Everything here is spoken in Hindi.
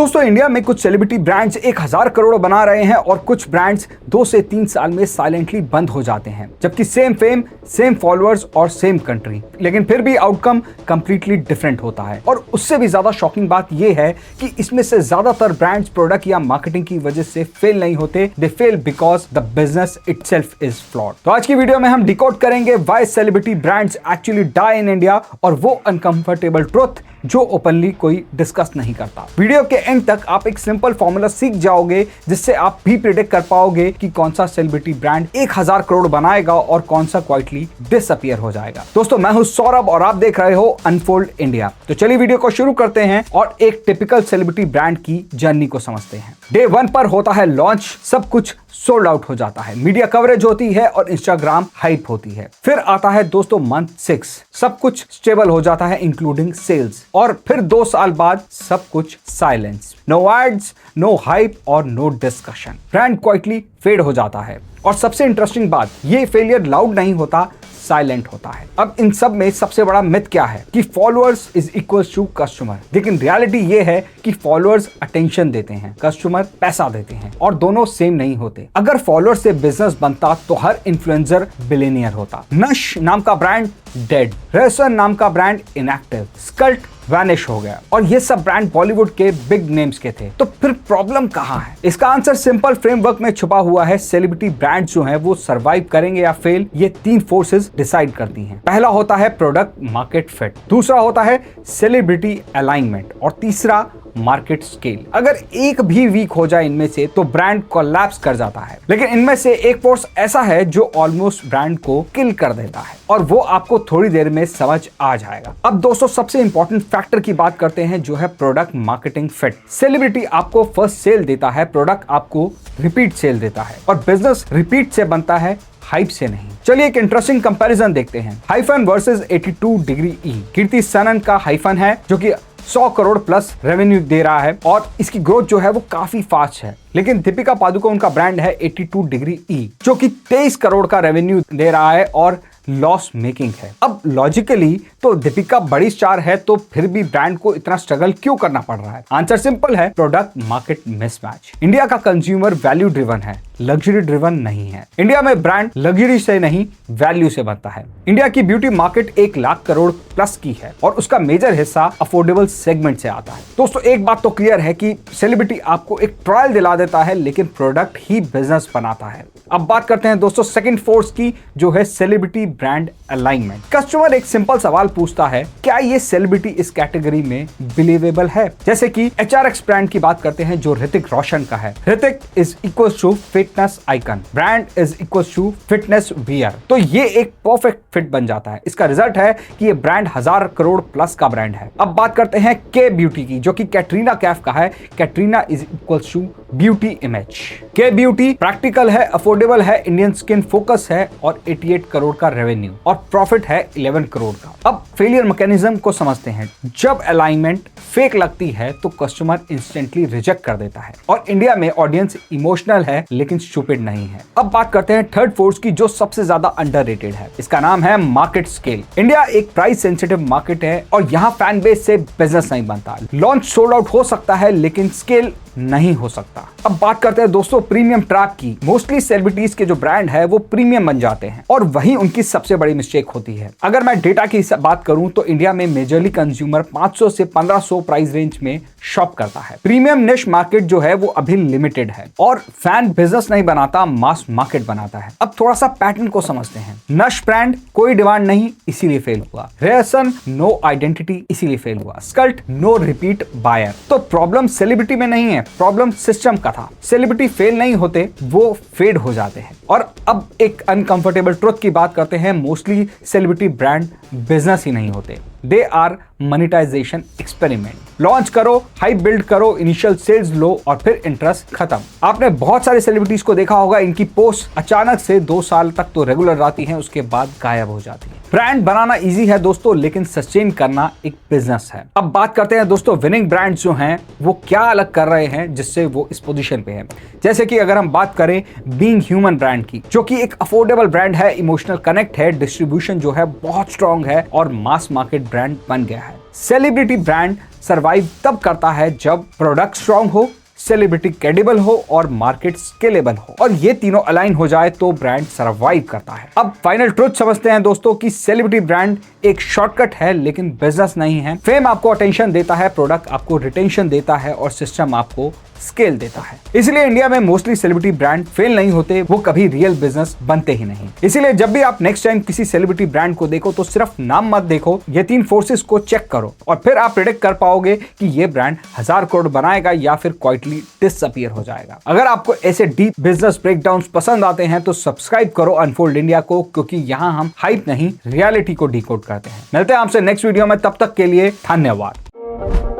दोस्तों इंडिया में कुछ सेलिब्रिटी ब्रांड्स 1000 करोड़ बना रहे हैं और कुछ ब्रांड्स 2 से 3 साल में साइलेंटली बंद हो जाते हैं, जबकि सेम फेम, सेम फॉलोअर्स और सेम कंट्री, लेकिन फिर भी आउटकम कंप्लीटली डिफरेंट होता है। और उससे भी ज्यादा शॉकिंग बात यह है कि इसमें से ज्यादातर ब्रांड्स प्रोडक्ट या मार्केटिंग की वजह से फेल नहीं होते, they fail because the business itself is flawed. तो आज की वीडियो में हम डिकोड करेंगे why celebrity brands actually die in India और वो अनकंफर्टेबल ट्रुथ जो ओपनली कोई डिस्कस नहीं करता। वीडियो के एंड तक आप एक सिंपल फॉर्मूला सीख जाओगे जिससे आप भी प्रेडिक्ट कर पाओगे कि कौन सा सेलिब्रिटी ब्रांड 1000 करोड़ बनाएगा और कौन सा क्वाइटली डिसअपीयर हो जाएगा। दोस्तों मैं हूं सौरभ और आप देख रहे हो अनफोल्ड इंडिया। तो चलिए वीडियो को शुरू करते हैं और एक टिपिकल सेलिब्रिटी ब्रांड की जर्नी को समझते हैं। डे 1 पर होता है लॉन्च, सब कुछ सोल्ड आउट हो जाता है, मीडिया कवरेज होती है और इंस्टाग्राम हाइप होती है। फिर आता है दोस्तों मंथ 6, सब कुछ स्टेबल हो जाता है इंक्लूडिंग सेल्स, और फिर 2 साल बाद सब कुछ silence, no ads, no hype और no discussion. Brand quietly fade हो जाता है। और सबसे इंटरेस्टिंग बात, ये फेलियर लाउड नहीं होता, साइलेंट होता है। अब इन सब में सबसे बड़ा मिथ क्या है कि followers is equal to customer, लेकिन रियलिटी ये है कि फॉलोअर्स अटेंशन देते हैं, कस्टमर पैसा देते हैं, और दोनों सेम नहीं होते। अगर फॉलोअर्स से बिजनेस बनता तो हर इन्फ्लुएंसर बिलियनियर होता। नश नाम का ब्रांड डेड, रेसन नाम का ब्रांड इनएक्टिव, स्कल्ट वैनिश हो गया, और ये सब ब्रांड बॉलीवुड के बिग नेम्स के थे। तो फिर प्रॉब्लम कहां है? इसका आंसर सिंपल फ्रेमवर्क में छुपा हुआ है। सेलिब्रिटी ब्रांड्स जो हैं वो सरवाइव करेंगे या फेल, ये 3 फोर्सेस डिसाइड करती हैं। पहला होता है प्रोडक्ट मार्केट फिट, दूसरा होता है सेलिब्रिटी अलाइनमेंट, और तीसरा मार्केट स्केल। अगर एक भी वीक हो जाए इनमें से तो ब्रांड कोलैप्स कर जाता है। लेकिन इनमें से एक फोर्स ऐसा है जो ऑलमोस्ट ब्रांड को किल कर देता है, और वो आपको थोड़ी देर में समझ आ जाएगा। अब दोस्तों सबसे इंपॉर्टेंट फैक्टर की बात करते हैं जो है प्रोडक्ट मार्केटिंग फिट। सेलिब्रिटी आपको फर्स्ट सेल देता है, प्रोडक्ट आपको रिपीट सेल देता है, और बिजनेस रिपीट से बनता है, हाइप से नहीं। चलिए एक इंटरेस्टिंग कंपैरिजन देखते हैं। हाइफन वर्सेस 82 डिग्री ई। कीर्ति सनन का हाइफन है जो कि 100 करोड़ प्लस रेवेन्यू दे रहा है और इसकी ग्रोथ जो है वो काफी फास्ट है। लेकिन दीपिका पादुकोण का ब्रांड है 82 डिग्री ई जो कि 23 करोड़ का रेवेन्यू दे रहा है और लॉस मेकिंग है। अब लॉजिकली तो दीपिका बड़ी स्टार है, तो फिर भी ब्रांड को इतना स्ट्रगल क्यों करना पड़ रहा है? आंसर सिंपल है, प्रोडक्ट मार्केट मिसमैच। इंडिया का कंज्यूमर वैल्यू ड्रिवन है, लग्जरी ड्रिवन नहीं है। इंडिया में ब्रांड लग्जरी से नहीं, वैल्यू से बनता है। इंडिया की beauty market 1 lakh crore plus की है और उसका मेजर हिस्सा अफोर्डेबल सेगमेंट से आता है। दोस्तों एक बात तो क्लियर है कि सेलिब्रिटी आपको एक ट्रायल दिला देता है, लेकिन प्रोडक्ट ही बिजनेस बनाता है। अब बात करते हैं दोस्तों सेकंड फोर्स की, जो है सेलिब्रिटी ब्रांड अलाइनमेंट। कस्टमर एक सिंपल सवाल पूछता है, क्या ये सेलिब्रिटी इस कैटेगरी में बिलीवेबल है? जैसे कि HRX ब्रांड की बात करते हैं जो ऋतिक रोशन का है। Hrithik is equal to fitness icon, brand is equal to fitness wear. तो ये एक परफेक्ट फिट बन जाता है। इसका रिजल्ट है कि ये ब्रांड 1000 करोड़ प्लस का ब्रांड है। अब बात करते हैं के ब्यूटी की, जो कि कैटरीना कैफ का है। Katrina is equal to beauty image. Kay beauty practical है, अफोर्डेबल है, इंडियन स्किन फोकस है और 88 करोड़ का रेवेन्यू और प्रॉफिट है 11 करोड़ का। अब फेलियर मैकेनिज्म को समझते हैं। जब अलाइनमेंट फेक लगती है तो कस्टमर इंस्टेंटली रिजेक्ट कर देता है, और इंडिया में ऑडियंस इमोशनल है लेकिन स्टूपिड नहीं है। अब बात करते हैं थर्ड फोर्स की, जो सबसे ज्यादा अंडररेटेड है। इसका नाम है मार्केट स्केल। इंडिया एक प्राइस सेंसिटिव मार्केट है और यहाँ फैन बेस से बिजनेस नहीं बनता। लॉन्च सोल्ड आउट हो सकता है लेकिन स्केल नहीं हो सकता। अब बात करते हैं दोस्तों प्रीमियम ट्रैप की। मोस्टली सेलिब्रिटीज के जो ब्रांड है वो प्रीमियम बन जाते हैं और वही उनकी सबसे बड़ी मिस्टेक होती है। अगर मैं डेटा की बात करूं तो इंडिया में मेजरली कंज्यूमर 500 से 1500 प्राइस रेंज में शॉप करता है। प्रीमियम निश मार्केट जो है वो अभी लिमिटेड है और फैन बिजनेस नहीं बनाता, मास मार्केट बनाता है। अब थोड़ा सा पैटर्न को समझते हैं। नश ब्रांड कोई डिमांड नहीं, इसीलिए फेल हुआ। रेसन नो आइडेंटिटी, इसीलिए फेल हुआ। स्कल्ट नो रिपीट बायर। तो प्रॉब्लम सेलिब्रिटी में नहीं है, प्रॉब्लम सिस्टम का था। सेलिब्रिटी फेल नहीं होते, वो फेड हो जाते हैं। और अब एक अनकंफर्टेबल ट्रुथ की बात करते हैं। मोस्टली सेलिब्रिटी ब्रांड बिजनेस ही नहीं होते, they are monetization experiment. Launch करो, हाइप बिल्ड करो, इनिशियल सेल्स लो और फिर इंटरेस्ट खत्म। आपने बहुत सारे सेलिब्रिटीज को देखा होगा, इनकी पोस्ट अचानक से 2 साल तक तो रेगुलर आती हैं, उसके बाद गायब हो जाती है। ब्रांड बनाना इजी है दोस्तों, लेकिन सस्टेन करना एक बिजनेस है। अब बात करते हैं दोस्तों विनिंग ब्रांड्स जो हैं वो क्या अलग कर रहे हैं जिससे वो इस पोजीशन पे हैं। जैसे कि अगर हम बात करें बीइंग ह्यूमन ब्रांड की, जो कि एक अफोर्डेबल ब्रांड है, इमोशनल कनेक्ट है, डिस्ट्रीब्यूशन जो है बहुत स्ट्रॉन्ग है और मास मार्केट ब्रांड बन गया है। सेलिब्रिटी ब्रांड सरवाइव तब करता है जब प्रोडक्ट स्ट्रांग हो, सेलिब्रिटी क्रेडिबल हो और मार्केट स्केलेबल हो, और ये तीनों अलाइन हो जाए तो ब्रांड सरवाइव करता है। अब फाइनल ट्रुथ समझते हैं दोस्तों कि सेलिब्रिटी ब्रांड एक शॉर्टकट है लेकिन बिजनेस नहीं है। फेम आपको अटेंशन देता है, प्रोडक्ट आपको रिटेंशन देता है और सिस्टम आपको स्केल देता है। इसलिए इंडिया में मोस्टली सेलिब्रिटी ब्रांड फेल नहीं होते, वो कभी रियल बिजनेस बनते ही नहीं। इसीलिए जब भी आप नेक्स्ट टाइम किसी सेलिब्रिटी ब्रांड को देखो तो सिर्फ नाम मत देखो, ये 3 फोर्सेस को चेक करो और फिर आप प्रेडिक्ट कर पाओगे कि ये ब्रांड 1000 करोड़ बनाएगा या फिर क्वाइटली डिसअपीयर हो जाएगा। अगर आपको ऐसे डीप बिजनेस ब्रेकडाउन्स पसंद आते हैं तो सब्सक्राइब करो अनफोल्ड इंडिया को, क्योंकि यहाँ हम हाइप नहीं रियलिटी को डिकोड करते हैं। मिलते हैं आपसे नेक्स्ट वीडियो में, तब तक के लिए धन्यवाद।